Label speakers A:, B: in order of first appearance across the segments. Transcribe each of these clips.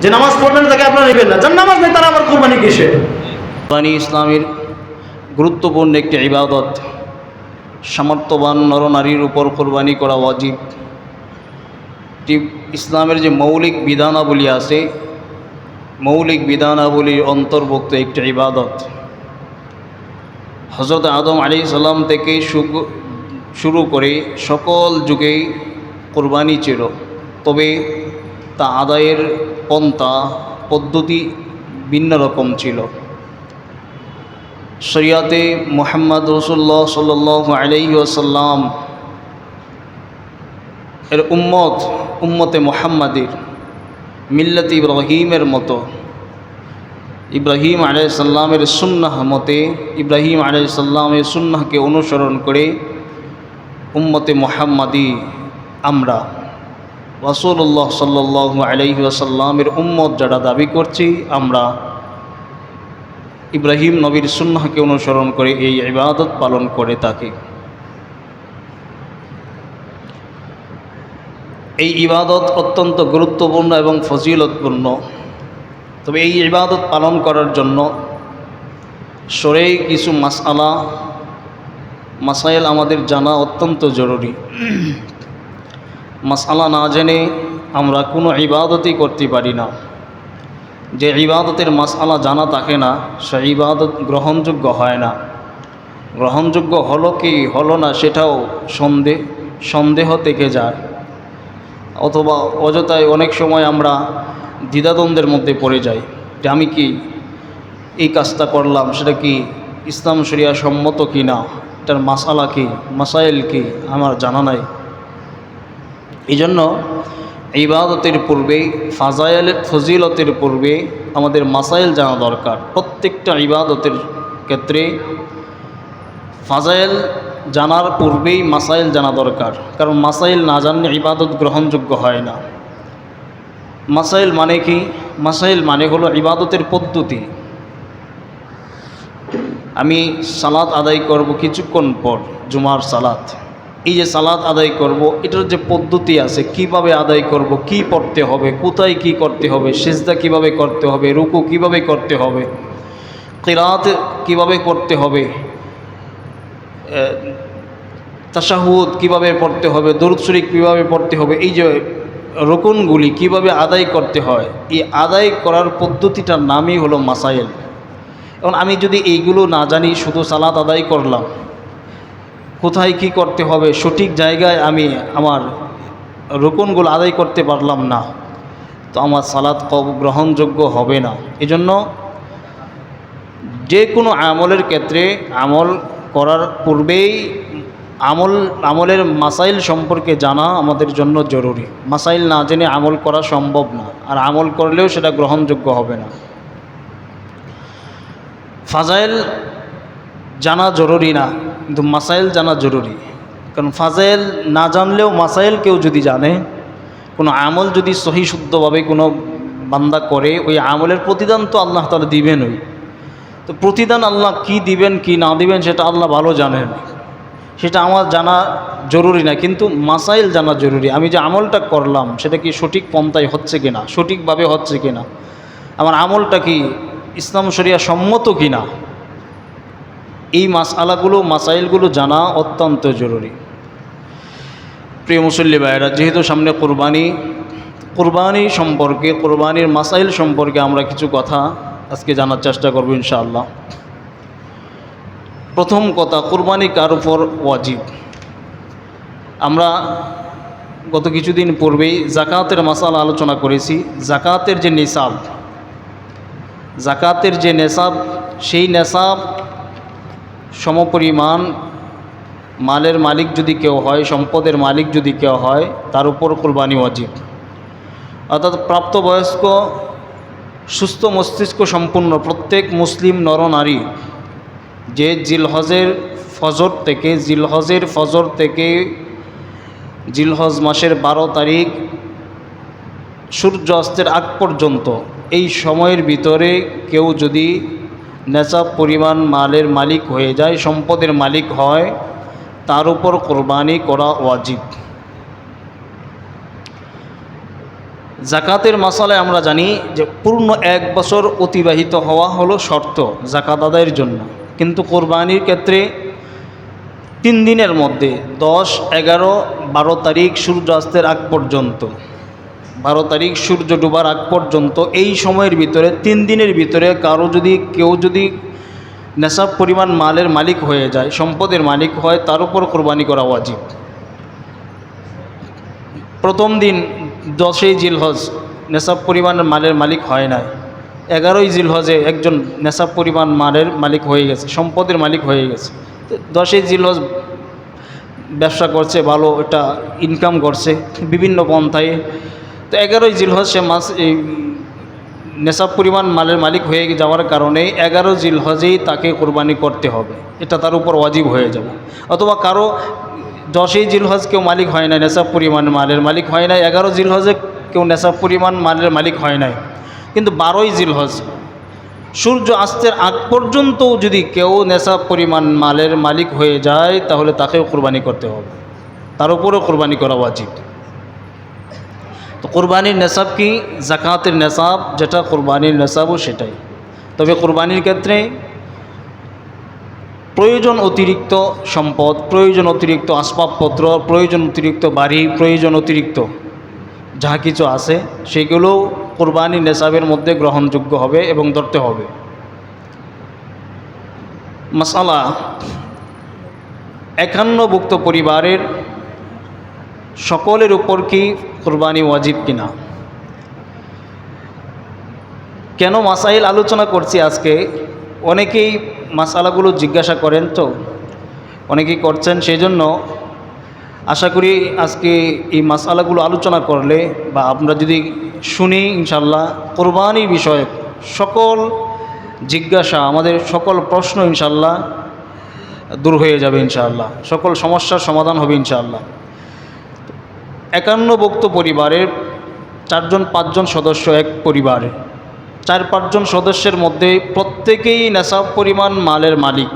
A: যে নামাজ পড়বেন তাকে আপনারা নেবেন না, যার নামাজ নেই তারা আবার কুরবানি কিসে?
B: কুরবানি ইসলামের গুরুত্বপূর্ণ একটি ইবাদত। সামর্থ্যবান নরনারীর উপর কুরবানি করা ওয়াজিব। ইসলামের যে মৌলিক বিধানাবলী আছে, মৌলিক বিধানাবলীর অন্তর্ভুক্ত একটি ইবাদত। হযরত আদম আলাইহিস সালাম থেকে শুরু করে সকল যুগেই কুরবানি ছিল, তবে তা আদায়ের পন্থা পদ্ধতি ভিন্ন রকম ছিল। শরিয়াতে মুহাম্মদ রাসূলুল্লাহ সাল্লাল্লাহু আলাইহি ওয়াসাল্লাম এর উম্মতে মুহাম্মাদের মিল্লাত ইব্রাহিমের মতো, ইব্রাহিম আলাইহিস সালামের সুন্নাহ মতে, ইব্রাহিম আলাইহিস সালামের সুন্নাহকে অনুসরণ করে উম্মতে মুহাম্মাদি আমরা রাসূলুল্লাহ সাল্লাল্লাহু আলাইহি ওয়াসাল্লামের উম্মত যারা দাবি করছি, আমরা ইব্রাহিম নবীর সুন্নাহকে অনুসরণ করে এই ইবাদত পালন করে থাকি। এই ইবাদত অত্যন্ত গুরুত্বপূর্ণ এবং ফজিলতপূর্ণ। তবে এই ইবাদত পালন করার জন্য শরঈ কিছু মাসাইল আমাদের জানা অত্যন্ত জরুরি। মাসআলা না জেনে আমরা কোনো ইবাদতই করতে পারি না। যে ইবাদতের মাসআলা জানা থাকে না, সে ইবাদত গ্রহণযোগ্য হয় না। গ্রহণযোগ্য হলো কি হলো না সেটাও সন্দেহ থেকে যায়, অথবা অযথায় অনেক সময় আমরা দ্বিধাদ্বন্দ্বের মধ্যে পড়ে যাই যে আমি কি এই কাজটা করলাম, সেটা কি ইসলাম শরিয়া সম্মত কি না, এটার মাসআলা কি, মাসাইল কি আমার জানা নাই। এই জন্য ইবাদতের পূর্বে ফজিলতের পূর্বে আমাদের মাসাইল জানা দরকার। প্রত্যেকটা ইবাদতের ক্ষেত্রে ফাজাইল জানার পূর্বেই মাসাইল জানা দরকার, কারণ মাসাইল না জানলে ইবাদত গ্রহণযোগ্য হয় না। মাসাইল মানে কি? মাসাইল মানে হলো ইবাদতের পদ্ধতি। আমি সালাত আদায় করব কিছুক্ষণ পর, জুমার সালাত, এই যে সালাত আদায় করব, এটার যে পদ্ধতি আছে, কিভাবে আদায় করব, কি পড়তে হবে, কোথায় কি করতে হবে, সিজদা কিভাবে করতে হবে, রুকু কিভাবে করতে হবে, কিরাত কিভাবে করতে হবে, তাশাহুদ কিভাবে পড়তে হবে, দরুদ শরীফ কিভাবে পড়তে হবে, এই যে রুকুনগুলি কিভাবে আদায় করতে হয়, এই আদায় করার পদ্ধতিটার নামই হলো মাসাইল। এখন আমি যদি এইগুলো না জানি, শুধু সালাত আদায় করলাম, কোথায় কি করতে হবে, সঠিক জায়গায় আমি আমার রুকুনগুলো আদায় করতে পারলাম না, তো আমার সালাত গ্রহণযোগ্য হবে না। এজন্য যে কোনো আমলের ক্ষেত্রে আমল করার পূর্বেই আমলের মাসাইল সম্পর্কে জানা আমাদের জন্য জরুরি। মাসাইল না জেনে আমল করা সম্ভব না, আর আমল করলেও সেটা গ্রহণযোগ্য হবে না। ফাজাইল জানা জরুরি না, কিন্তু মাসাইল জানা জরুরি। কারণ ফাজাইল না জানলেও মাসাইল কেউ যদি জানে, কোনো আমল যদি সহি শুদ্ধভাবে কোনো বান্দা করে, ওই আমলের প্রতিদান তো আল্লাহ তাআলা দিবেনই। তো প্রতিদান আল্লাহ কি দিবেন কি না দিবেন সেটা আল্লাহ ভালো জানেন, সেটা আমার জানা জরুরি না, কিন্তু মাসাইল জানা জরুরি। আমি যে আমলটা করলাম সেটা কি সঠিক পন্থায় হচ্ছে কিনা, সঠিকভাবে হচ্ছে কিনা, আমার আমলটা কি ইসলাম শরিয়া সম্মত কিনা, এই মাসাইলগুলো জানা অত্যন্ত জরুরি। প্রিয় মুসল্লি ভাইয়েরা, যেহেতু সামনে কুরবানি সম্পর্কে, কুরবানির মাসাইল সম্পর্কে আমরা কিছু কথা আজকে জানার চেষ্টা করব ইনশাআল্লাহ। প্রথম কথা, কুরবানি কার উপর ওয়াজিব। আমরা গত কিছুদিন পূর্বেই জাকাতের মাসালা আলোচনা করেছি। জাকাতের যে নেসাব, সেই নেসাব সমপরিমাণ মালের মালিক যদি কেউ হয়, সম্পদের মালিক যদি কেউ হয়, তার উপর কুরবানি ওয়াজিব। অর্থাৎ প্রাপ্তবয়স্ক সুস্থ মস্তিষ্ক সম্পূর্ণ প্রত্যেক মুসলিম নরনারী যে জিলহজের ফজর থেকে জিলহজ মাসের 12 তারিখ সূর্য অস্তের আগ পর্যন্ত, এই সময়ের ভিতরে কেউ যদি নেসাব পরিমাণ মালের মালিক হয়ে যায়, সম্পদের মালিক হয়, তার উপর কোরবানি করা ওয়াজিব। জাকাতের মাসালায় আমরা জানি যে পূর্ণ 1 বছর অতিবাহিত হওয়া হলো শর্ত জাকাত আদায়ের জন্য, কিন্তু কোরবানির ক্ষেত্রে 3 দিনের মধ্যে 10, 11, 12 তারিখ সূর্যাস্তের আগ পর্যন্ত, 12 তারিখ সূর্য ডোবার আগ পর্যন্ত এই সময়ের ভিতরে 3 দিনের ভিতরে কেউ যদি নেশাব পরিমাণ মালের মালিক হয়ে যায়, সম্পদের মালিক হয়, তার উপর কোরবানি করা ওয়াজিব। প্রথম দিন 10ই জিলহজ নেশাব পরিমাণ মালের মালিক হয় না, 11ই জিলহজে একজন নেশাব পরিমাণ মালের মালিক হয়ে গেছে, সম্পদের মালিক হয়ে গেছে। 10ই জিলহজ ব্যবসা করছে, ভালো এটা ইনকাম করছে বিভিন্ন পন্থায়, তো 11ই জিলহজ সে নেশাব পরিমাণ মালের মালিক হয়ে যাওয়ার কারণে 11 জিলহজেই তাকে কোরবানি করতে হবে, এটা তার উপর ওয়াজিব হয়ে যাবে। অথবা কারো 10ই জিলহজ কেউ মালিক হয় না, নেশাব পরিমাণ মালের মালিক হয় না, 11 জিলহজে কেউ নেশাব পরিমাণ মালের মালিক হয় নাই, কিন্তু 12ই জিলহজ সূর্য অস্তের আগ পর্যন্তও যদি কেউ নেশাব পরিমাণ মালের মালিক হয়ে যায় তাহলে তাকেও কোরবানি করতে হবে, তার উপরেও কোরবানি করা ওয়াজিব। তো কোরবানির নেশাব কি? জাকাতের নেশাব যেটা কোরবানির নেশাবও সেটাই। তবে কোরবানির ক্ষেত্রে প্রয়োজন অতিরিক্ত সম্পদ, প্রয়োজন অতিরিক্ত আসবাবপত্র, প্রয়োজন অতিরিক্ত বাড়ি, প্রয়োজন অতিরিক্ত যা কিছু আছে সেগুলো কোরবানির নেশাবের মধ্যে গ্রহণযোগ্য হবে এবং ধরতে হবে। মাসালা 51ভুক্ত পরিবারের সকলের উপর কি কোরবানি ওয়াজিব কিনা? কেন মাসাইল আলোচনা করছি আজকে? অনেকেই মাসালাগুলো জিজ্ঞাসা করেন, তো অনেকেই করছেন, সেই জন্য আশা করি আজকে এই মাসালাগুলো আলোচনা করলে বা আমরা যদি শুনি ইনশাল্লাহ কোরবানির বিষয়ে সকল জিজ্ঞাসা, আমাদের সকল প্রশ্ন ইনশাল্লাহ দূর হয়ে যাবে, ইনশাআল্লাহ সকল সমস্যার সমাধান হবে ইনশাআল্লাহ। 51ভুক্ত পরিবারের 4-5 জন সদস্য এক পরিবারে, 4-5 জন সদস্যের মধ্যে প্রত্যেকেই নেশাব পরিমাণ মালের মালিক,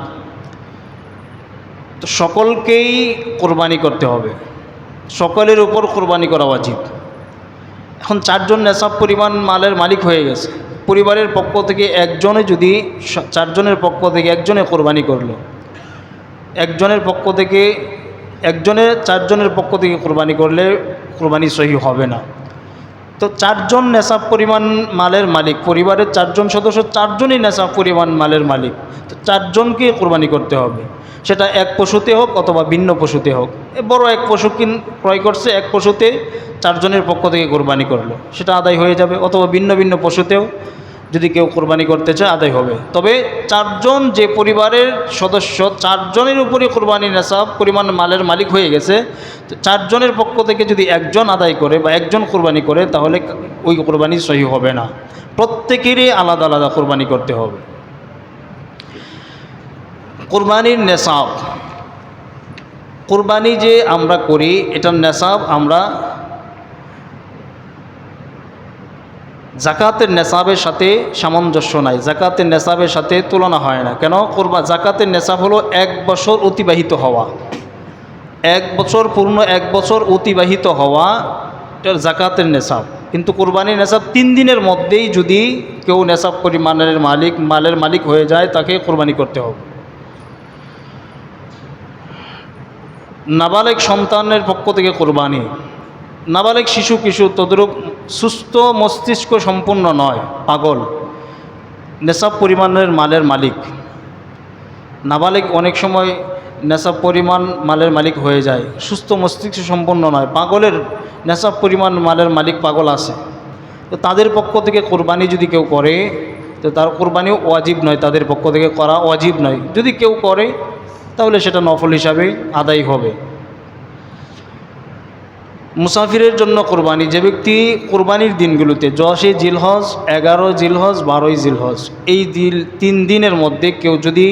B: তো সকলকেই কোরবানি করতে হবে, সকলের উপর কোরবানি করা উচিত। এখন 4 জন নেশাব পরিমাণ মালের মালিক হয়ে গেছে, পরিবারের পক্ষ থেকে একজনে যদি 4 জনের পক্ষ থেকে একজনে কোরবানি করলো, একজনের পক্ষ থেকে একজনে 4 জনের পক্ষ থেকে কোরবানি করলে কোরবানি সহি হবে না। তো 4 জন নেশাব পরিমাণ মালের মালিক, পরিবারের 4 জন সদস্য 4 জনই নেশাব পরিমাণ মালের মালিক, তো 4 জনকে কোরবানি করতে হবে, সেটা এক পশুতে হোক অথবা ভিন্ন পশুতে হোক। বড় এক পশু ক্রয় করছে, এক পশুতে 4 জনের পক্ষ থেকে কোরবানি করলো, সেটা আদায় হয়ে যাবে, অথবা ভিন্ন ভিন্ন পশুতেও যদি কেউ কোরবানি করতে চায় আদায় হবে। তবে 4 জন যে পরিবারের সদস্য 4 জনের উপরে কোরবানির নেশাব পরিমাণ মালের মালিক হয়ে গেছে, তো 4 জনের পক্ষ থেকে যদি একজন আদায় করে বা একজন কোরবানি করে তাহলে ওই কোরবানি সহি হবে না, প্রত্যেকেরই আলাদা আলাদা কোরবানি করতে হবে। কোরবানির নেশাব, কোরবানি যে আমরা করি এটার নেশাব আমরা জাকাতের নেশাবের সাথে সামঞ্জস্য নাই, জাকাতের নেশাবের সাথে তুলনা হয় না। কেন? জাকাতের নেশাব হলো 1 বছর অতিবাহিত হওয়া, 1 বছর পূর্ণ 1 বছর অতিবাহিত হওয়া এটার জাকাতের নেশাব। কিন্তু কোরবানির নেশাব 3 দিনের মধ্যেই যদি কেউ নেশাব পরিমাণের মালের মালিক হয়ে যায় তাকে কোরবানি করতে হবে। নাবালেগ সন্তানের পক্ষ থেকে কোরবানি, নাবালেগ শিশু কিশোর তদ্রূপ সুস্থ মস্তিষ্ক সম্পন্ন নয়, পাগল, নেশাব পরিমাণের মালের মালিক। নাবালেগ অনেক সময় নেশাব পরিমাণ মালের মালিক হয়ে যায়, সুস্থ মস্তিষ্ক সম্পন্ন নয়, পাগলের নেশাব পরিমাণ মালের মালিক পাগল আছে, তো তাদের পক্ষ থেকে কোরবানি যদি কেউ করে তো তার কোরবানিও ওয়াজিব নয়, তাদের পক্ষ থেকে করা ওয়াজিব নয়। যদি কেউ করে তাহলে সেটা নফল হিসাবে আদায় হবে। মুসাফিরের জন্য কোরবানি, যে ব্যক্তি কোরবানির দিনগুলোতে 10ই জিলহজ, 11 জিলহজ, 12ই জিলহজ এই 3 দিনের মধ্যে কেউ যদি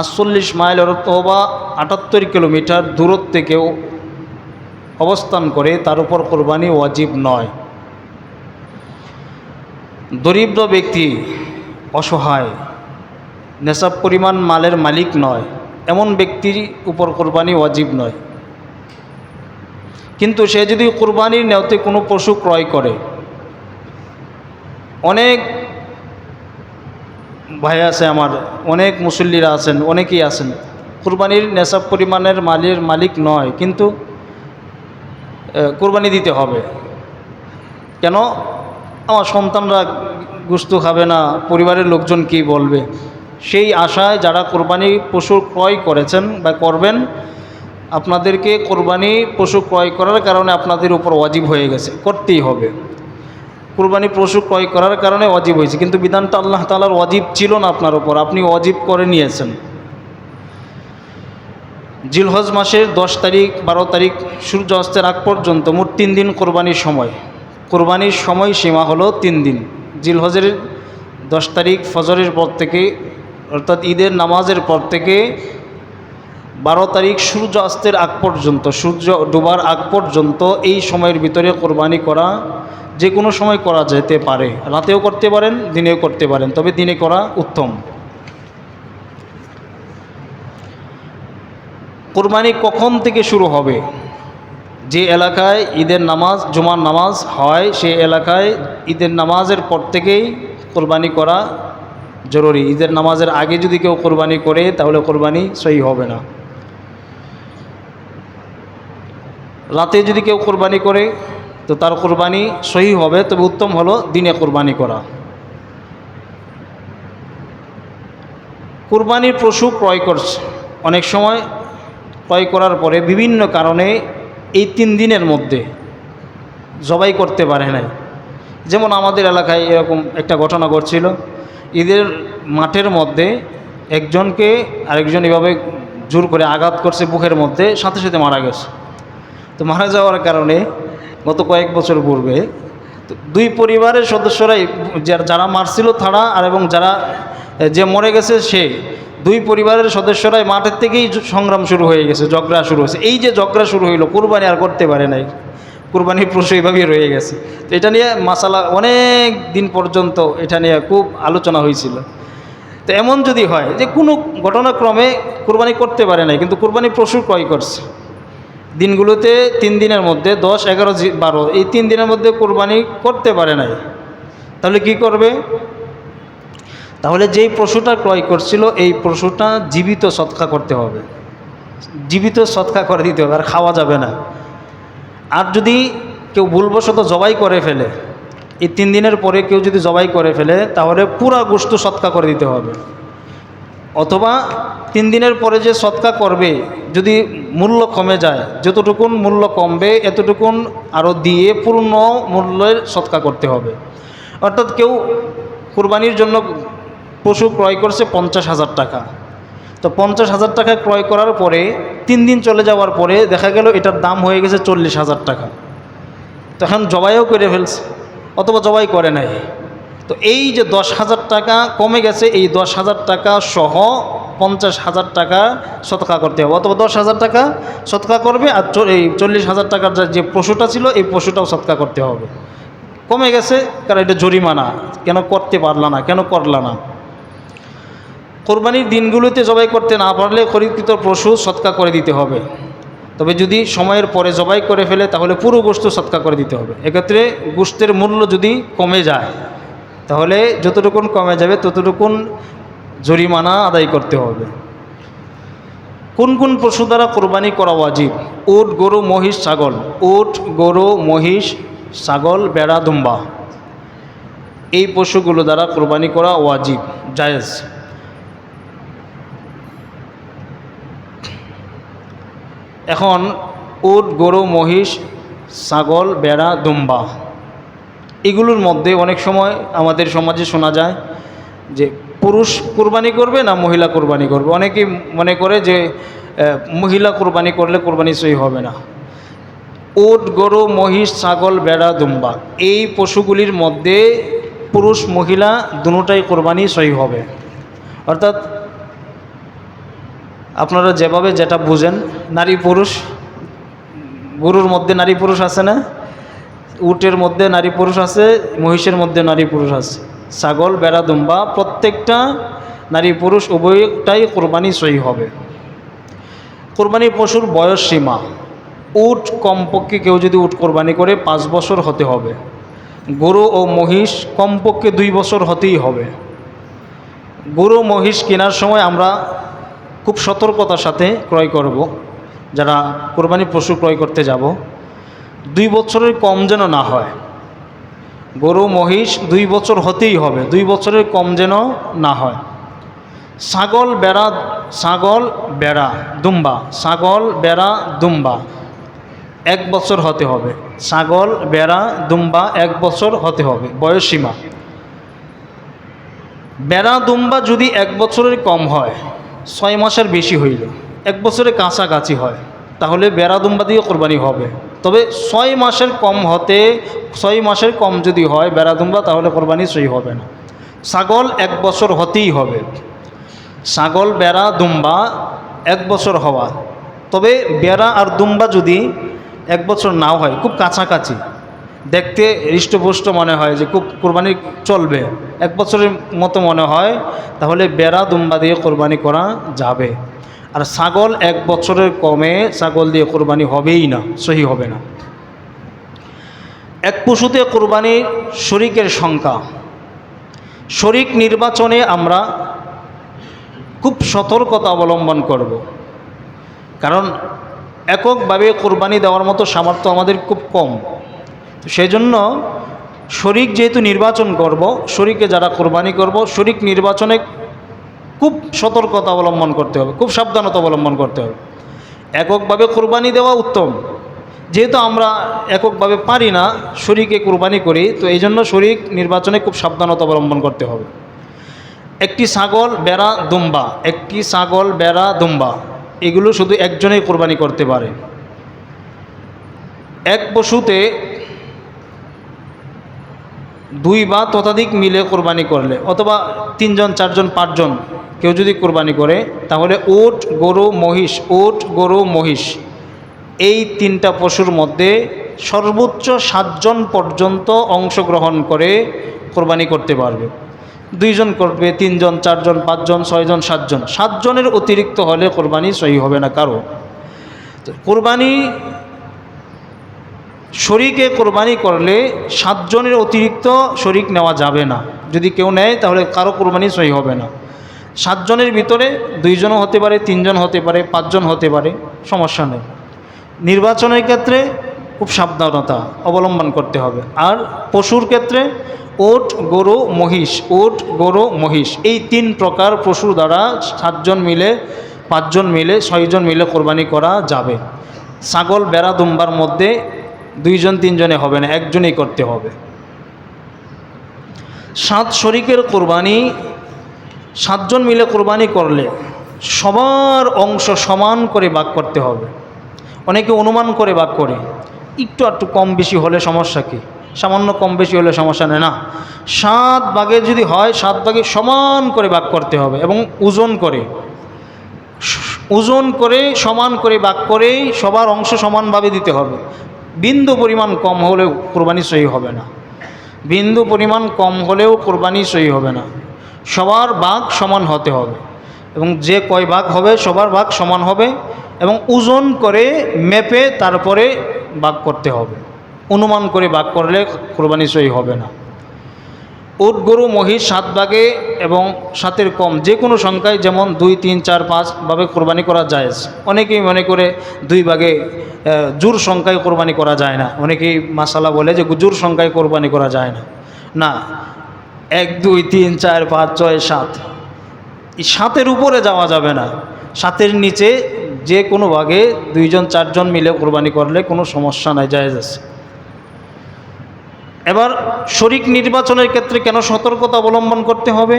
B: 48 মাইল অথবা 78 কিলোমিটার দূরত্বে কেউ অবস্থান করে তার উপর কোরবানি ওয়াজিব নয়। দরিদ্র ব্যক্তি, অসহায়, নেশাব পরিমাণ মালের মালিক নয়, এমন ব্যক্তির উপর কোরবানি ওয়াজিব নয়। কিন্তু সে যদি কোরবানির নিয়তে কোনো পশু ক্রয় করে, অনেক ভাই আছে আমার, অনেক মুসল্লিরা আছেন, অনেকেই আছেন কুরবানির নেশাব পরিমাণের মালিক নয়, কিন্তু কুরবানি দিতে হবে। কেন? আমার সন্তানরা গোশত খাবে না, পরিবারের লোকজন কি বলবে, সেই আশায় যারা কোরবানি পশু ক্রয় করেছেন বা করবেন, আপনাদেরকে কোরবানি পশু ক্রয় করার কারণে আপনাদের উপর ওয়াজিব হয়ে গেছে, করতেই হবে। কুরবানি পশু ক্রয় করার কারণে ওয়াজিব হয়েছে, কিন্তু বিধানটা আল্লাহ তাআলার ওয়াজিব ছিল না আপনার উপর, আপনি ওয়াজিব করে নিয়েছেন। জিলহজ মাসের 10 তারিখ 12 তারিখ সূর্য অস্তের আগ পর্যন্ত মোট 3 দিন কোরবানির সময়। কোরবানির সময় সীমা হলো 3 দিন। জিলহজের 10 তারিখ ফজরের পর থেকে, অর্থাৎ ঈদের নামাজের পর থেকে 12 তারিখ সূর্য অস্তের আগ পর্যন্ত, সূর্য ডোবার আগ পর্যন্ত, এই সময়ের ভিতরে কোরবানি করা যে কোনো সময় করা যেতে পারে। রাতেও করতে পারেন, দিনেও করতে পারেন, তবে দিনে করা উত্তম। কোরবানি কখন থেকে শুরু হবে? যে এলাকায় ঈদের নামাজ, জুমার নামাজ হয়, সেই এলাকায় ঈদের নামাজের পর থেকেই কোরবানি করা জরুরি। ঈদের নামাজের আগে যদি কেউ কোরবানি করে তাহলে কোরবানি সহি হবে না। রাতে যদি কেউ কোরবানি করে তো তার কোরবানি সহি হবে, তবে উত্তম হলো দিনে কোরবানি করা। কোরবানির পশু ক্রয় করছে, অনেক সময় ক্রয় করার পরে বিভিন্ন কারণে এই 3 দিনের মধ্যে জবাই করতে পারে নাই। যেমন আমাদের এলাকায় এরকম একটা ঘটনা ঘটছিল, ঈদের মাঠের মধ্যে একজনকে আরেকজন এভাবে জোর করে আঘাত করছে বুকের মধ্যে, সাথে সাথে মারা গেছে। তো মারা যাওয়ার কারণে গত কয়েক বছর পূর্বে তো 2 পরিবারের সদস্যরাই, যারা মারছিল তারা আর এবং যারা যে মরে গেছে সে, 2 পরিবারের সদস্যরাই মাঠের থেকেই সংগ্রাম শুরু হয়ে গেছে, ঝগড়া শুরু হয়েছে। এই যে ঝগড়া শুরু হইলো, কুরবানি আর করতে পারে নাই, কুরবানির পশু এইভাবেই রয়ে গেছে। তো এটা নিয়ে মাসালা অনেক দিন পর্যন্ত এটা নিয়ে খুব আলোচনা হয়েছিল। তো এমন যদি হয় যে কোনো ঘটনাক্রমে কুরবানি করতে পারে নাই, কিন্তু কুরবানি পশু ক্রয় করছে, দিনগুলোতে 3 দিনের মধ্যে 10, 11, 12 এই 3 দিনের মধ্যে কুরবানি করতে পারে নাই, তাহলে কি করবে? তাহলে যেই পশুটা ক্রয় করছিল এই পশুটা জীবিত সৎকা করতে হবে, জীবিত সৎকা করে দিতে হবে, আর খাওয়া যাবে না। আর যদি কেউ ভুলবশত জবাই করে ফেলে, এই 3 দিনের পরে কেউ যদি জবাই করে ফেলে তাহলে পুরা গোশত সৎকা করে দিতে হবে। অথবা 3 দিনের পরে যে সৎকা করবে, যদি মূল্য কমে যায়, যতটুকুন মূল্য কমবে এতটুকুন আরও দিয়ে পূর্ণ মূল্যের সৎকা করতে হবে। অর্থাৎ কেউ কুরবানির জন্য পশু ক্রয় করছে 50,000 টাকা, তো 50,000 টাকা ক্রয় করার পরে 3 দিন চলে যাওয়ার পরে দেখা গেল এটার দাম হয়ে গেছে 40,000 টাকা। তখন জবাইও করে ফেলছে অথবা জবাই করে নাই, তো এই যে 10,000 টাকা কমে গেছে, এই 10,000 টাকা সহ 50,000 টাকা সৎকা করতে হবে, অথবা 10,000 টাকা সৎকা করবে, আর এই 40,000 টাকার যে পশুটা ছিল এই পশুটাও সৎকা করতে হবে। কমে গেছে কারণ এটা জরিমানা, কেন করতে পারলা না, কেন করলা না। কোরবানির দিনগুলোতে জবাই করতে না পারলে খরিদকৃত পশু সৎকা করে দিতে হবে, তবে যদি সময়ের পরে জবাই করে ফেলে তাহলে পুরো গোশত সৎকা করে দিতে হবে। এক্ষেত্রে গোশতের মূল্য যদি কমে যায় তাহলে যতটুকুন কমে যাবে ততটুকুন জরিমানা আদায় করতে হবে। কোন কোন পশু দ্বারা কোরবানি করা ওয়াজিব? উট, গরু, মহিষ, ছাগল। উট, গরু, মহিষ, ছাগল, ভেড়া, দুম্বা, এই পশুগুলো দ্বারা কোরবানি করা ওয়াজিব, জায়েজ। এখন উট, গরু, মহিষ, ছাগল, ভেড়া, দুম্বা, এগুলোর মধ্যে অনেক সময় আমাদের সমাজে শোনা যায় যে পুরুষ কোরবানি করবে না মহিলা কোরবানি করবে। অনেকেই মনে করে যে মহিলা কোরবানি করলে কোরবানি সহি হবে না। উট, গরু, মহিষ, ছাগল, ভেড়া, দুম্বা, এই পশুগুলির মধ্যে পুরুষ মহিলা দুটোটাই কোরবানি সহি হবে। অর্থাৎ আপনারা যেভাবে যেটা বুঝেন, নারী পুরুষ, গরুর মধ্যে নারী পুরুষ আছে না, উটের মধ্যে নারী পুরুষ আছে, মহিষের মধ্যে নারী পুরুষ আছে, ছাগল, ভেড়া, দুম্বা প্রত্যেকটা নারী পুরুষ উভয়টাই কোরবানি সহি হবে। কোরবানির পশুর বয়স সীমা, উট কমপক্ষে কেউ যদি উট কোরবানি করে 5 বছর হতে হবে, গরু ও মহিষ কমপক্ষে 2 বছর হতেই হবে। গরু মহিষ কেনার সময় আমরা খুব সতর্কতার সাথে ক্রয় করব। যারা কোরবানি পশু ক্রয় করতে যাব 2 বছরের কম যেন না হয়। গরু মহিষ 2 বছর হতেই হবে, 2 বছরের কম যেন না হয়। ছাগল বেড়া দুম্বা 1 বছর হতে হবে। ছাগল বেড়া দুম্বা 1 বছর হতে হবে বয়সসীমা। বেড়া দুম্বা যদি 1 বছরের কম হয়, 6 মাসের বেশি হইল, 1 বছরের কাছাকাছি হয়, তাহলে বেড়া দুম্বা দিয়ে কোরবানি হবে। তবে 6 মাসের কম যদি হয় বেড়া দুম্বা, তাহলে কোরবানি সহি হবে না। ছাগল 1 বছর হতেই হবে। ছাগল বেড়া দুম্বা 1 বছর হওয়া। তবে বেড়া আর দুম্বা যদি 1 বছর নাও হয়, খুব কাছাকাছি, দেখতে হৃষ্টপুষ্ট মনে হয় যে খুব কোরবানি চলবে, 1 বছরের মতো মনে হয়, তাহলে বেড়া দুম্বা দিয়ে কোরবানি করা যাবে। আর ছাগল 1 বছরের কমে ছাগল দিয়ে কোরবানি হবেই না, সহি হবে না। এক পশুতে কোরবানির শরিকের সংখ্যা, শরিক নির্বাচনে আমরা খুব সতর্কতা অবলম্বন করব। কারণ এককভাবে কোরবানি দেওয়ার মতো সামর্থ্য আমাদের খুব কম। তো সেই জন্য শরিক যেহেতু নির্বাচন করব, শরিকে যারা কোরবানি করব, শরিক নির্বাচনে খুব সতর্কতা অবলম্বন করতে হবে, খুব সাবধানতা অবলম্বন করতে হবে। এককভাবে কোরবানি দেওয়া উত্তম, যেহেতু আমরা এককভাবে পারি না, শরিকে কোরবানি করি, তো এই জন্য শরিক নির্বাচনে খুব সাবধানতা অবলম্বন করতে হবে। একটি ছাগল বেড়া দুম্বা এগুলো শুধু একজনেই কোরবানি করতে পারে। এক পশুতে 2 বা ততোধিক মিলে কোরবানি করলে, অথবা 3 জন 4 জন 5 জন কেউ যদি কোরবানি করে, তাহলে উট গরু মহিষ এই 3টা পশুর মধ্যে সর্বোচ্চ 7 জন পর্যন্ত অংশগ্রহণ করে কোরবানি করতে পারবে। 2 জন করবে, 3 জন 4 জন 5 জন 6 জন 7 জন, 7 জনের অতিরিক্ত হলে কোরবানি সহি হবে না কারো। তো কোরবানি শরিকে কোরবানি করলে 7 জনের অতিরিক্ত শরিক নেওয়া যাবে না। যদি কেউ নেয় তাহলে কারো কোরবানি সহি হবে না। 7 জনের ভিতরে 2 জনও হতে পারে, 3 জন হতে পারে, 5 জন হতে পারে, সমস্যা নেই। নির্বাচনের ক্ষেত্রে খুব সাবধানতা অবলম্বন করতে হবে। আর পশুর ক্ষেত্রে উট গরু মহিষ এই 3 প্রকার পশুর দ্বারা 7 জন মিলে, 5 জন মিলে, 6 জন মিলে কোরবানি করা যাবে। ছাগল বেড়া দুম্বার মধ্যে 2 জন 3 জনে হবে না, একজনই করতে হবে। 7 শরিকের কোরবানি 7 জন মিলে কোরবানি করলে সবার অংশ সমান করে ভাগ করতে হবে। অনেকে অনুমান করে ভাগ করে, একটু কম বেশি হলে সমস্যা কি, সামান্য কম বেশি হলে সমস্যা নেই না। 7 ভাগে যদি হয় 7 ভাগে সমান করে ভাগ করতে হবে এবং ওজন করে সমান করে ভাগ করেই সবার অংশ সমানভাবে দিতে হবে। বিন্দু পরিমাণ কম হলেও কোরবানি সহি হবে না, সবার ভাগ সমান হতে হবে এবং যে কয় ভাগ হবে সবার ভাগ সমান হবে এবং ওজন করে মেপে তারপরে ভাগ করতে হবে। অনুমান করে ভাগ করলে কোরবানি সহি হবে না। উট গরু মহিষ 7 ভাগে এবং 7-এর কম যে কোনো সংখ্যায়, যেমন 2, 3, 4, 5 ভাবে কোরবানি করা যায়। অনেকেই মনে করে 2 ভাগে জোর সংখ্যায় কোরবানি করা যায় না। অনেকেই মাসালা বলে যে জোর সংখ্যায় কোরবানি করা যায় না। না, 1, 2, 3, 4, 5, 6, 7 এই 7-এর উপরে যাওয়া যাবে না। 7-এর নিচে যে কোনো ভাগে 2 জন 4 জন মিলে কোরবানি করলে কোনো সমস্যা নাই, জায়েজ আছে। এবার শরিক নির্বাচনের ক্ষেত্রে কেন সতর্কতা অবলম্বন করতে হবে?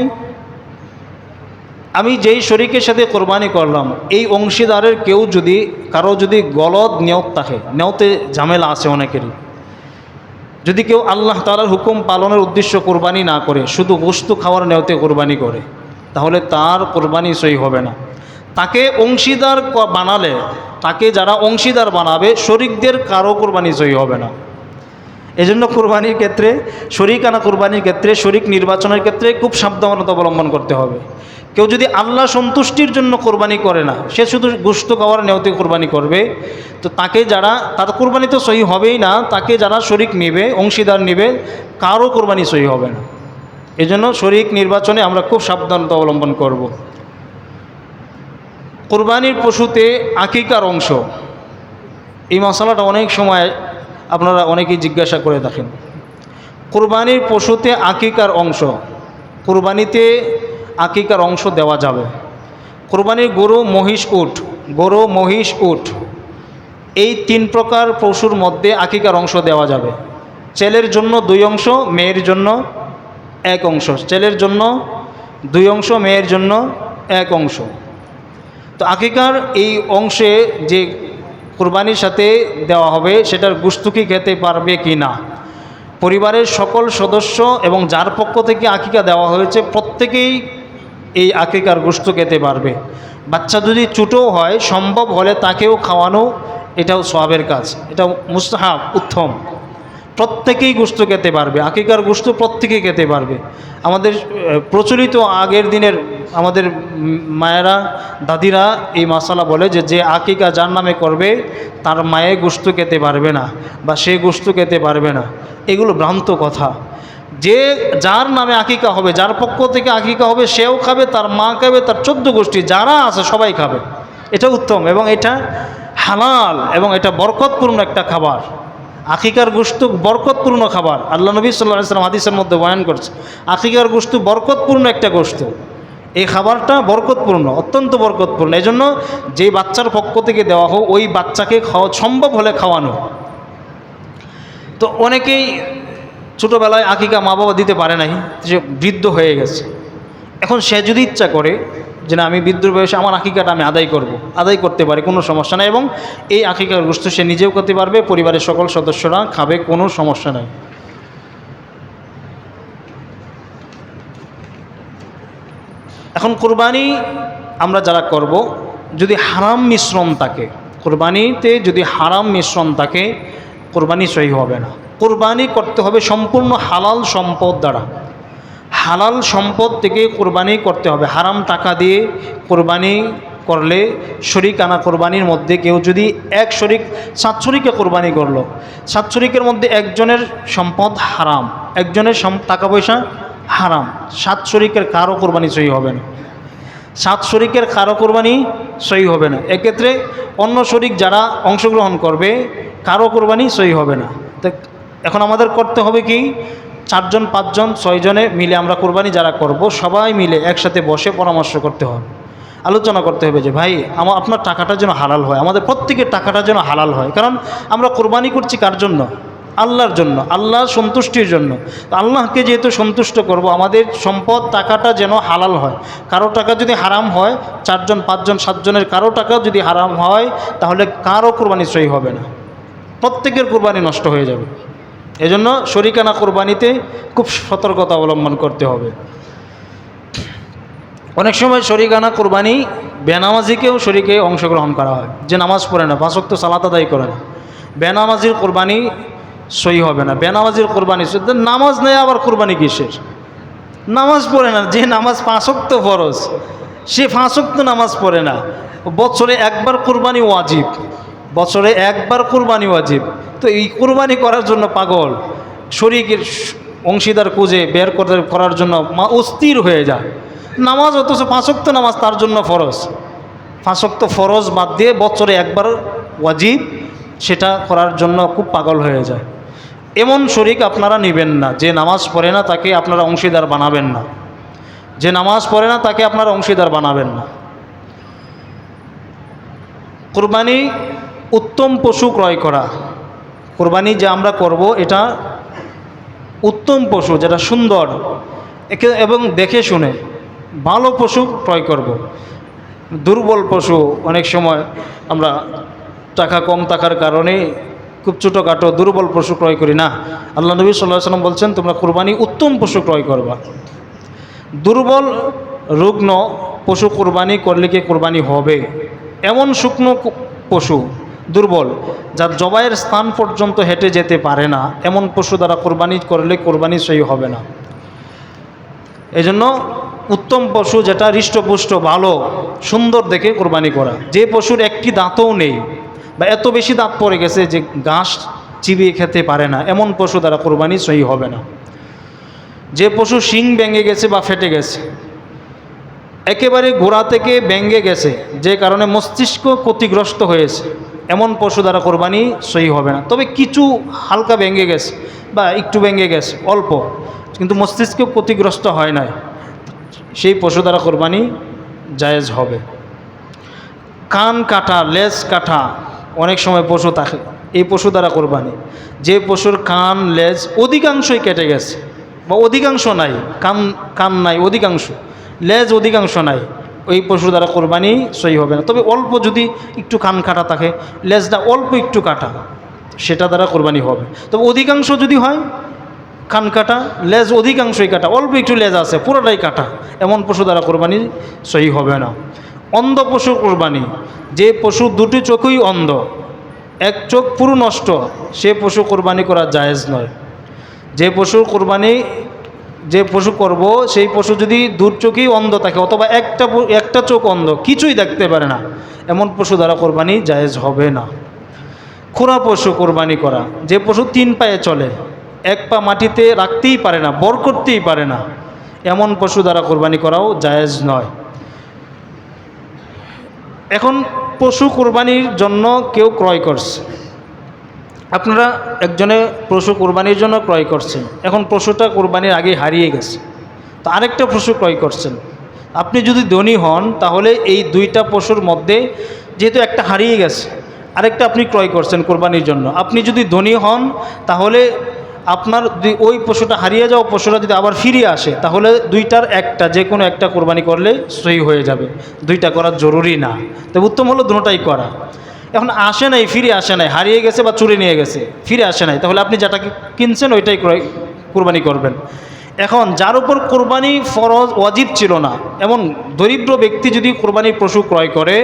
B: আমি যেই শরিকের সাথে কোরবানি করলাম, এই অংশীদারের কারো যদি গলদ নিয়ত থাকে, নিয়তে ঝামেলা আছে অনেকেরই। যদি কেউ আল্লাহ তাআলার হুকুম পালনের উদ্দেশ্য কোরবানি না করে, শুধু গোশত খাওয়ার নিয়তে কোরবানি করে, তাহলে তার কোরবানি সহি হবে না। তাকে অংশীদার বানালে, তাকে যারা অংশীদার বানাবে, শরিকদের কারো কোরবানি সহি হবে না। এজন্য কোরবানির ক্ষেত্রে, শরিকানা কোরবানির ক্ষেত্রে, শরিক নির্বাচনের ক্ষেত্রে খুব সাবধানতা অবলম্বন করতে হবে। কেউ যদি আল্লাহ সন্তুষ্টির জন্য কোরবানি করে না, সে শুধু গোশত খাওয়ার নিয়তে কোরবানি করবে, তো তাকে যারা, তার কোরবানি তো সহি হবেই না, তাকে যারা শরিক নেবে, অংশীদার নেবে, কারও কোরবানি সহি হবে না। এজন্য শরিক নির্বাচনে আমরা খুব সাবধানতা অবলম্বন করব। কোরবানির পশুতে আকিকার অংশ, এই মশলাটা অনেক সময় আপনারা অনেকেই জিজ্ঞাসা করে থাকেন। কোরবানির পশুতে আকিকার অংশ, কোরবানিতে আকিকার অংশ দেওয়া যাবে। কোরবানির গরু, মহিষ, উট, গরু, মহিষ, উট, এই 3 প্রকার পশুর মধ্যে আকিকার অংশ দেওয়া যাবে। ছেলের জন্য 2 অংশ, মেয়ের জন্য 1 অংশ। ছেলের জন্য 2 অংশ, মেয়ের জন্য 1 অংশ। তো আকিকার এই অংশে যে কুরবানির সাথে দেওয়া হবে, সেটার গোশত কি খেতে পারবে কি না, পরিবারের সকল সদস্য এবং যার পক্ষ থেকে আকিকা দেওয়া হয়েছে প্রত্যেকেই এই আকিকার গোশত খেতে পারবে। বাচ্চা যদি ছোটও হয়, সম্ভব হলে তাকেও খাওয়ানো, এটাও সওয়াবের কাজ, এটা মুস্তাহাব, উত্তম। প্রত্যেকেই গোশত খেতে পারবে, আকিকার গোশত প্রত্যেকেই খেতে পারবে। আমাদের প্রচলিত আগের দিনের আমাদের মায়েরা, দাদিরা এই মশালা বলে যে যে আকিকা যার নামে করবে তার মায়ে গোশত খেতে পারবে না বা সে গোশত খেতে পারবে না, এগুলো ভ্রান্ত কথা। যে যার নামে আকিকা হবে, যার পক্ষ থেকে আকিকা হবে, সেও খাবে, তার মা খাবে, তার 14 গোষ্ঠী যারা আছে সবাই খাবে। এটা উত্তম এবং এটা হালাল এবং এটা বরকতপূর্ণ একটা খাবার। আকিকার গোশত বরকতপূর্ণ খাবার। আল্লাহ নবী সাল্লাল্লাহু আলাইহি ওয়াসাল্লাম হাদিসের মধ্যে বয়ান করছে, আকিকার গোশত বরকতপূর্ণ একটা গোশত। এই খাবারটা বরকতপূর্ণ, অত্যন্ত বরকতপূর্ণ। এই জন্য যে বাচ্চার পক্ষ থেকে দেওয়া হোক, ওই বাচ্চাকে খাওয়া সম্ভব হলে খাওয়ানো। তো অনেকেই ছোটোবেলায় আকিকা মা বাবা দিতে পারে নাই, সে বৃদ্ধ হয়ে গেছে। এখন সে যদি ইচ্ছা করে যে না, আমি বৃদ্ধ বয়সে আমার আকিকাটা আমি আদায় করতে পারি, কোনো সমস্যা নেই, এবং এই আকিকার গোশত সে নিজেও করতে পারবে, পরিবারের সকল সদস্যরা খাবে, কোনো সমস্যা নেই। এখন কুরবানি আমরা যারা করব, যদি হারাম মিশ্রণ থাকে, কুরবানিতে যদি হারাম মিশ্রণ থাকে, কুরবানি সহি হবে না। কুরবানি করতে হবে সম্পূর্ণ হালাল সম্পদ দ্বারা, হালাল সম্পদ থেকে কুরবানি করতে হবে। হারাম টাকা দিয়ে কুরবানি করলে, শরিকানা কোরবানির মধ্যে কেউ যদি 1 শরিক 7 শরিকে কোরবানি করলো, 7 শরিকের মধ্যে একজনের সম্পদ হারাম, একজনের টাকা পয়সা হারাম, 7 শরিকের কারো কোরবানি সহি হবে না। 7 শরিকের কারো কোরবানি সহি হবে না। এক্ষেত্রে অন্য শরিক যারা অংশগ্রহণ করবে, কারো কোরবানি সহি হবে না। তো এখন আমাদের করতে হবে কি, 4 জন 5 জন 6 জনে মিলে আমরা কোরবানি যারা করব, সবাই মিলে একসাথে বসে পরামর্শ করতে হবে, আলোচনা করতে হবে যে ভাই আপনার টাকাটা যেন হালাল হয়, আমাদের প্রত্যেকের টাকাটা যেন হালাল হয়। কারণ আমরা কোরবানি করছি কার জন্য? আল্লাহর জন্য, আল্লাহর সন্তুষ্টির জন্য। আল্লাহকে যেহেতু সন্তুষ্ট করব, আমাদের সম্পদ টাকাটা যেন হালাল হয়। কারো টাকা যদি হারাম হয়, 4 জন 5 জন 7 জনের কারো টাকা যদি হারাম হয়, তাহলে কারো কোরবানি সহি হবে না, প্রত্যেকের কোরবানি নষ্ট হয়ে যাবে। এজন্য শরিকানা কোরবানিতে খুব সতর্কতা অবলম্বন করতে হবে। অনেক সময় শরিকানা কোরবানি বেনামাজিকেও শরিকে অংশগ্রহণ করা হয়, যে নামাজ পড়ে না, 5 ওয়াক্ত সালাত আদায় করে না, বেনামাজির কোরবানি সহি হবে না। বেনামাজির কোরবানি, নামাজ নেই আবার কোরবানি কিসের? নামাজ পড়ে না, যে নামাজ 5 ওয়াক্ত ফরজ, সে 5 ওয়াক্ত নামাজ পড়ে না। বছরে একবার কোরবানি ওয়াজিব, বছরে একবার কোরবানি ওয়াজিব। তো এই কোরবানি করার জন্য পাগল, শরীকের অংশীদার খুঁজে বের করার জন্য অস্থির হয়ে যায়। নামাজ, অথচ 5 ওয়াক্ত নামাজ তার জন্য ফরজ, 5 ওয়াক্ত ফরজ বাদ দিয়ে বছরে একবার ওয়াজিব, সেটা করার জন্য খুব পাগল হয়ে যায়। এমন শরিক আপনারা নেবেন না। যে নামাজ পড়ে না তাকে আপনারা অংশীদার বানাবেন না, যে নামাজ পড়ে না তাকে আপনারা অংশীদার বানাবেন না। কুরবানি উত্তম পশু ক্রয় করা, কুরবানি যে আমরা করব এটা উত্তম পশু, যেটা সুন্দর এবং দেখে শুনে ভালো পশু ক্রয় করব। দুর্বল পশু অনেক সময় আমরা টাকা কম থাকার কারণে খুব ছোটোখাটো দুর্বল পশু ক্রয় করি না। আল্লাহ নবী সাল্লাল্লাহু আলাইহি ওয়াসাল্লাম বলছেন, তোমরা কুরবানি উত্তম পশু ক্রয় করবা। দুর্বল রুগ্ন পশু কুরবানি করলে কি কুরবানি হবে? এমন শুকনো পশু দুর্বল, যার জবাইয়ের স্থান পর্যন্ত হেঁটে যেতে পারে না, এমন পশু দ্বারা কোরবানি করলে কোরবানি সহি হবে না। এজন্য উত্তম পশু যেটা হৃষ্টপুষ্ট ভালো সুন্দর দেখে কোরবানি করা। যে পশুর একটি দাঁতও নেই বা এত বেশি দাঁত পড়ে গেছে যে ঘাস চিবিয়ে খেতে পারে না, এমন পশু দ্বারা কোরবানি সহি হবে না। যে পশু শিং ভেঙে গেছে বা ফেটে গেছে, একেবারে গোড়া থেকে ভেঙে গেছে, যে কারণে মস্তিষ্ক ক্ষতিগ্রস্ত হয়েছে, এমন পশু দ্বারা কোরবানি সহি হবে না। তবে কিছু হালকা ভেঙে গেছে বা একটু ভেঙে গেছে অল্প, কিন্তু মস্তিষ্ক ক্ষতিগ্রস্ত হয় নাই, সেই পশু দ্বারা কোরবানি জায়েজ হবে। কান কাটা, লেজ কাটা অনেক সময় পশু থাকে, এই পশু দ্বারা কোরবানি। যে পশুর কান লেজ অধিকাংশই কেটে গেছে বা অধিকাংশ নাই, কান নাই অধিকাংশ, লেজ অধিকাংশ নাই, ওই পশু দ্বারা কোরবানি সহি হবে না। তবে অল্প যদি একটু কান কাটা থাকে, লেজটা অল্প একটু কাটা, সেটা দ্বারা কোরবানি হবে। তবে অধিকাংশ যদি হয় কান কাটা, লেজ অধিকাংশই কাটা, অল্প একটু লেজ আছে পুরোটাই কাটা, এমন পশু দ্বারা কোরবানি সহি হবে না। অন্ধ পশু কোরবানি, যে পশু দুটি চোখই অন্ধ, এক চোখ পুরো নষ্ট, সে পশু কোরবানি করা জায়েজ নয়। যে পশু কোরবানি, যে পশু করব, সেই পশু যদি দূর চোখেই অন্ধ থাকে অথবা একটা চোখ অন্ধ, কিছুই দেখতে পারে না, এমন পশু দ্বারা কোরবানি জায়েজ হবে না। খোঁড়া পশু কোরবানি করা, যে পশু 3 পায়ে চলে, এক পা মাটিতে রাখতেই পারে না, বর করতেই পারে না, এমন পশু দ্বারা কোরবানি করাও জায়েজ নয়। এখন পশু কোরবানির জন্য কেউ ক্রয় করছে, আপনারা একজনে পশু কোরবানির জন্য ক্রয় করছেন, এখন পশুটা কোরবানির আগে হারিয়ে গেছে, তো আরেকটা পশু ক্রয় করছেন। আপনি যদি ধনী হন তাহলে এই দুইটা পশুর মধ্যে, যেহেতু একটা হারিয়ে গেছে, আরেকটা আপনি ক্রয় করছেন কোরবানির জন্য, আপনি যদি ধনী হন তাহলে আপনার ওই পশুটা হারিয়ে যাওয়া পশুটা যদি আবার ফিরে আসে, তাহলে দুইটার একটা, যে কোনো একটা কোরবানি করলে সহি হয়ে যাবে, দুইটা করা জরুরি না। তবে উত্তম হলো দুটোটাই করা। এখন আসে নাই, ফিরে আসে নাই, হারিয়ে গেছে বা চুরি নিয়ে গেছে, ফিরে আসে নাই, তাহলে আপনি যেটা কিনছেন ওইটাই কোরবানি করবেন। এখন যার উপর কোরবানি ফরজ ওয়াজিব ছিল না, এমন দরিদ্র ব্যক্তি যদি কোরবানির পশু ক্রয় করে,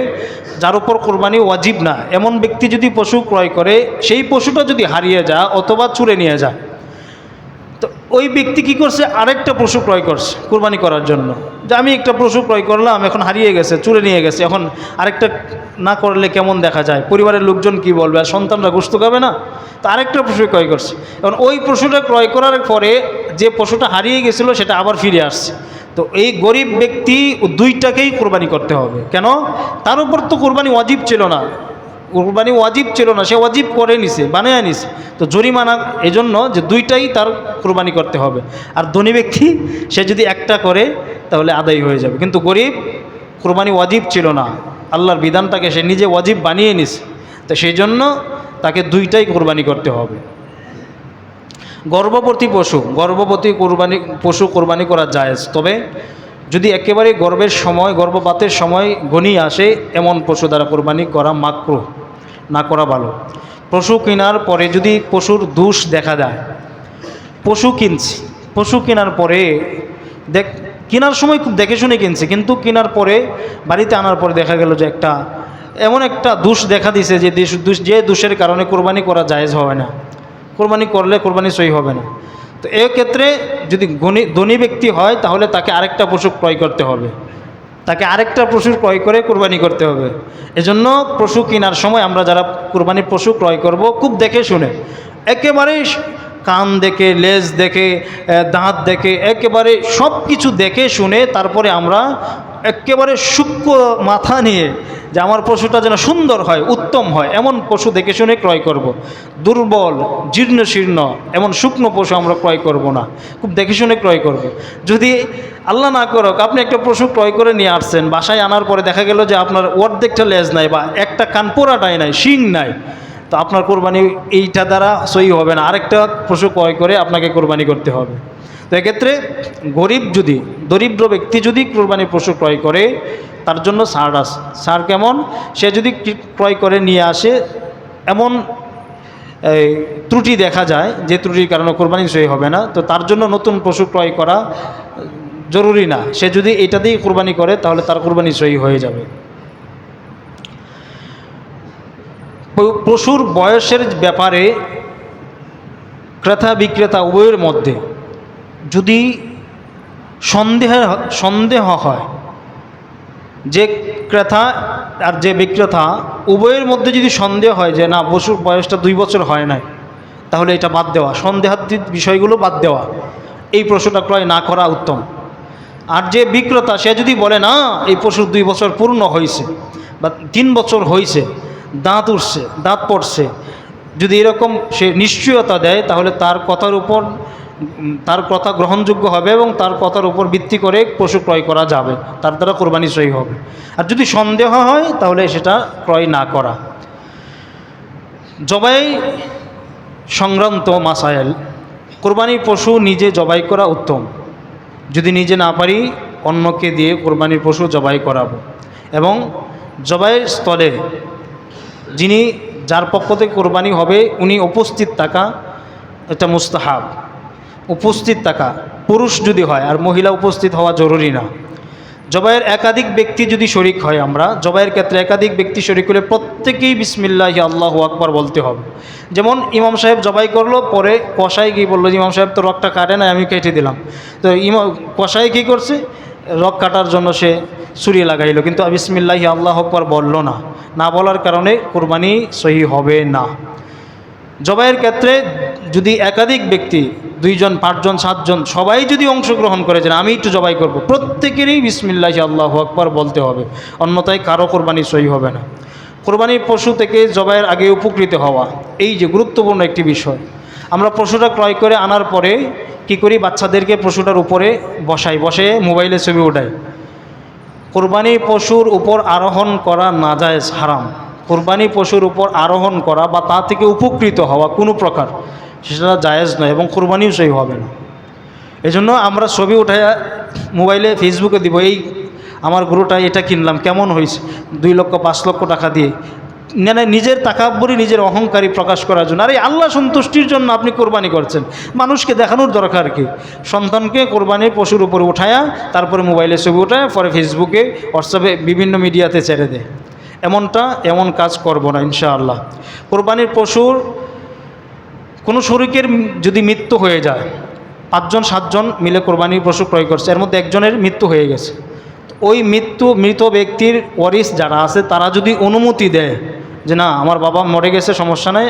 B: যার উপর কোরবানি ওয়াজিব না এমন ব্যক্তি যদি পশু ক্রয় করে, সেই পশুটা যদি হারিয়ে যায় অথবা চুরে নিয়ে যায়, তো ওই ব্যক্তি কী করছে, আরেকটা পশু ক্রয় করছে কোরবানি করার জন্য। যে আমি একটা পশু ক্রয় করলাম, এখন হারিয়ে গেছে, চুরে নিয়ে গেছে, এখন আরেকটা না করলে কেমন দেখা যায়, পরিবারের লোকজন কি বলবে, আর সন্তানরা গোশত খাবে না, তো আরেকটা পশু ক্রয় করছে। এখন ওই পশুটা ক্রয় করার পরে যে পশুটা হারিয়ে গেছিলো সেটা আবার ফিরে আসছে, তো এই গরিব ব্যক্তি দুইটাকেই কোরবানি করতে হবে। কেন? তার উপর তো কোরবানি ওয়াজিব ছিল না, কোরবানি ওয়াজিব ছিল না, সে ওয়াজিব করে নিছে, বানিয়ে নিছে, তো জরিমানা এজন্য যে দুইটাই তার কোরবানি করতে হবে। আর ধনী ব্যক্তি সে যদি একটা করে তাহলে আদায় হয়ে যাবে, কিন্তু গরিব কোরবানি ওয়াজিব ছিল না, আল্লাহর বিধানটাকে সে নিজে ওয়াজিব বানিয়ে নিছে, তো সেই জন্য তাকে দুইটাই কোরবানি করতে হবে। গর্ভবতী পশু কোরবানি করা জায়েজ, তবে যদি একেবারে গর্ভপাতের সময় ঘনিয়ে আসে, এমন পশু দ্বারা কোরবানি করা মাকরুহ, না করা ভালো। পশু কেনার পরে যদি পশুর দোষ দেখা দেয়, পশু কেনার পরে কেনার সময় খুব দেখে শুনে কিনছে, কিন্তু কেনার পরে বাড়িতে আনার পরে দেখা গেল যে এমন একটা দোষ দেখা দিছে যে দোষের কারণে কোরবানি করা জায়েজ হবে না, কোরবানি করলে কোরবানি সহি হবে না। তো এক্ষেত্রে যদি ধনী ব্যক্তি হয় তাহলে তাকে আরেকটা পশু ক্রয় করতে হবে, তাকে আরেকটা পশু ক্রয় করে কোরবানি করতে হবে। এজন্য পশু কেনার সময় আমরা যারা কোরবানির পশু ক্রয় করব, খুব দেখে শুনে, একেবারে কান দেখে, লেজ দেখে, দাঁত দেখে, একেবারে সব কিছু দেখে শুনে তারপরে আমরা একেবারে সূক্ষ্ম মাথা নিয়ে যে আমার পশুটা যেন সুন্দর হয়, উত্তম হয়, এমন পশু দেখে শুনে ক্রয় করব। দুর্বল, জীর্ণ শীর্ণ এমন শুকনো পশু আমরা ক্রয় করব না, খুব দেখে শুনে ক্রয় করব। যদি আল্লাহ না করুক আপনি একটা পশু ক্রয় করে নিয়ে আসছেন, বাসায় আনার পরে দেখা গেল যে আপনার অর্ধেকটা লেজ নাই বা একটা কান পোড়াটাই নাই, শিং নাই, তো আপনার কোরবানি এইটা দ্বারা সহি হবে না, আরেকটা পশু ক্রয় করে আপনাকে কোরবানি করতে হবে। তো এক্ষেত্রে দরিদ্র ব্যক্তি যদি কোরবানির পশু ক্রয় করে, তার জন্য ছাড় আছে। ছাড় কেমন? সে যদি ক্রয় করে নিয়ে আসে, এমন ত্রুটি দেখা যায় যে ত্রুটির কারণে কোরবানি সহি হবে না, তো তার জন্য নতুন পশু ক্রয় করা জরুরি না। সে যদি এটা দিয়ে কোরবানি করে তাহলে তার কোরবানি সহি হয়ে যাবে। পশুর বয়সের ব্যাপারে ক্রেতা বিক্রেতা উভয়ের মধ্যে যদি সন্দেহ হয়, যে ক্রেতা আর যে বিক্রেতা উভয়ের মধ্যে যদি সন্দেহ হয় যে না পশুর বয়সটা 2 বছর হয় নাই, তাহলে এটা বাদ দেওয়া, সন্দেহাতীত বিষয়গুলো বাদ দেওয়া, এই পশুটা ক্রয় না করা উত্তম। আর যে বিক্রেতা সে যদি বলে না এই পশুর 2 বছর পূর্ণ হয়েছে বা 3 বছর হয়েছে, দাঁত উঠছে, দাঁত পড়ছে, যদি এরকম সে নিশ্চয়তা দেয়, তাহলে তার কথা গ্রহণযোগ্য হবে এবং তার কথার উপর ভিত্তি করে পশু ক্রয় করা যাবে, তার দ্বারা কোরবানি সহি হবে। আর যদি সন্দেহ হয় তাহলে সেটা ক্রয় না করা। জবাই সংক্রান্ত মাসায়েল, কোরবানির পশু নিজে জবাই করা উত্তম। যদি নিজে না পারি অন্যকে দিয়ে কোরবানির পশু জবাই করাবো। এবং জবাইয়ের স্থলে যিনি যার পক্ষ থেকে কোরবানি হবে উনি উপস্থিত থাকা, এটা মুস্তাহাব। উপস্থিত থাকা পুরুষ যদি হয়, আর মহিলা উপস্থিত হওয়া জরুরি না। জবাইয়ের একাধিক ব্যক্তি যদি শরিক হয়, আমরা জবাইয়ের ক্ষেত্রে একাধিক ব্যক্তি শরিক হলে প্রত্যেকেই বিসমিল্লাহি আল্লাহু আকবার বলতে হবে। যেমন ইমাম সাহেব জবাই করলো, পরে কসাই গিয়ে বললো ইমাম সাহেব তো রগটা কাটে না, আমি কেটে দিলাম। তো কসাই কী করছে, রগ কাটার জন্য সে ছুরি লাগাইলো, কিন্তু বিসমিল্লাহি আল্লাহু আকবার বললো না। না বলার কারণে কোরবানি সহি হবে না। জবাইয়ের ক্ষেত্রে যদি একাধিক ব্যক্তি 2 জন 5 জন 7 জন সবাই যদি অংশগ্রহণ করে যে আমি একটু জবাই করব, প্রত্যেকেরই বিসমিল্লাহি আল্লাহু আকবার বলতে হবে, অন্যথায় কারো কোরবানি সহি হবে না। কোরবানির পশু থেকে জবাইয়ের আগে উপকৃত হওয়া, এই যে গুরুত্বপূর্ণ একটি বিষয়। আমরা পশুটা ক্রয় করে আনার পরে কি করি, বাচ্চাদেরকে পশুটার উপরে বসে মোবাইলে ছবি ওঠাই। কোরবানির পশুর উপর আরোহণ করা নাজায়েজ, হারাম। কোরবানি পশুর উপর আরোহণ করা বা তা থেকে উপকৃত হওয়া কোনো প্রকার সেটা জায়েজ নয় এবং কোরবানিও সহি হবে না। এজন্য আমরা ছবি উঠাই মোবাইলে ফেসবুকে দিব, এই আমার গরুটা এটা কিনলাম, কেমন হয়েছে, 2 লক্ষ 5 লক্ষ টাকা দিয়ে, মানে নিজের তাকাব্বুরি, নিজের অহংকারী প্রকাশ করার জন্য। আরে আল্লাহ সন্তুষ্টির জন্য আপনি কোরবানি করছেন, মানুষকে দেখানোর দরকার কি? সন্তানকে কোরবানির পশুর উপরে উঠায়া তারপরে মোবাইলে ছবি উঠায় পরে ফেসবুকে, হোয়াটসঅ্যাপে, বিভিন্ন মিডিয়াতে ছেড়ে দেয়। এমন কাজ করব না ইনশাআল্লাহ। কোরবানির পশুর কোনো শরিকের যদি মৃত্যু হয়ে যায়, 5 জন 7 জন মিলে কোরবানির পশু ক্রয় করছে, এর মধ্যে একজনের মৃত্যু হয়ে গেছে, ওই মৃত ব্যক্তির ওয়ারিস যারা আছে তারা যদি অনুমতি দেয় যে না আমার বাবা মরে গেছে, সমস্যা নাই,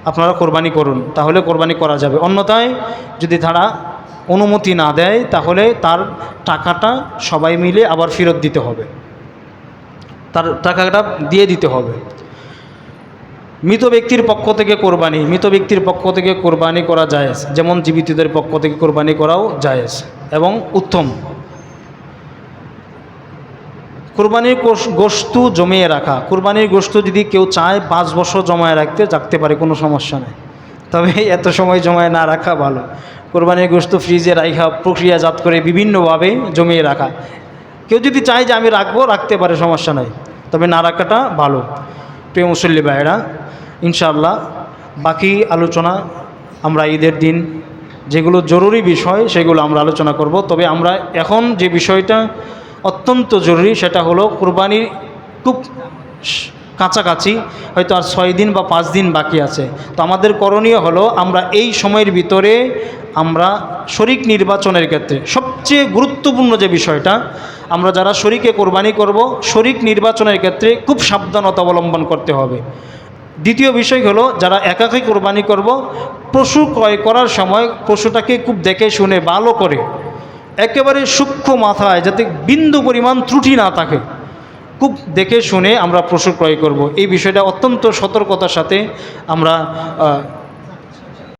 B: আপনারা কোরবানি করুন, তাহলে কোরবানি করা যাবে। অন্যথায় যদি তারা অনুমতি না দেয় তাহলে তার টাকাটা সবাই মিলে আবার ফেরত দিতে হবে, তার টাকাটা দিয়ে দিতে হবে। মৃত ব্যক্তির পক্ষ থেকে কোরবানি করা জায়েজ, যেমন জীবিতদের পক্ষ থেকে কোরবানি করাও জায়েজ এবং উত্তম। কোরবানির গোশত জমিয়ে রাখা, কোরবানির গোশত যদি কেউ চায় 5 বছর জমায়ে রাখতে পারে, কোনো সমস্যা নেই, তবে এত সময় জমায়ে না রাখা ভালো। কোরবানির গোশত ফ্রিজে রাখা, প্রক্রিয়াজাত করে বিভিন্নভাবে জমিয়ে রাখা, কেউ যদি চায় যে আমি রাখতে পারে, সমস্যা নাই, তবে না রাখাটা ভালো। প্রিয় মুসল্লি ভাইয়েরা, ইনশাআল্লাহ বাকি আলোচনা আমরা ঈদের দিন যেগুলো জরুরি বিষয় সেগুলো আমরা আলোচনা করব। তবে আমরা এখন যে বিষয়টা অত্যন্ত জরুরি সেটা হলো কোরবানির খুব কাছাকাছি, হয়তো আর 6 দিন বা 5 দিন বাকি আছে। তো আমাদের করণীয় হলো আমরা এই সময়ের ভিতরে আমরা শরিক নির্বাচনের ক্ষেত্রে সবচেয়ে গুরুত্বপূর্ণ যে বিষয়টা, আমরা যারা শরিকে কোরবানি করব, শরিক নির্বাচনের ক্ষেত্রে খুব সাবধানতা অবলম্বন করতে হবে। দ্বিতীয় বিষয় হলো যারা একাকী কোরবানি করব, পশু ক্রয় করার সময় পশুটাকে খুব দেখে শুনে ভালো করে একেবারে সূক্ষ্ম মাথায় যাতে বিন্দু পরিমাণ ত্রুটি না থাকে, খুব দেখে শুনে আমরা পশু ক্রয় করব। এই বিষয়টা অত্যন্ত সতর্কতার সাথে আমরা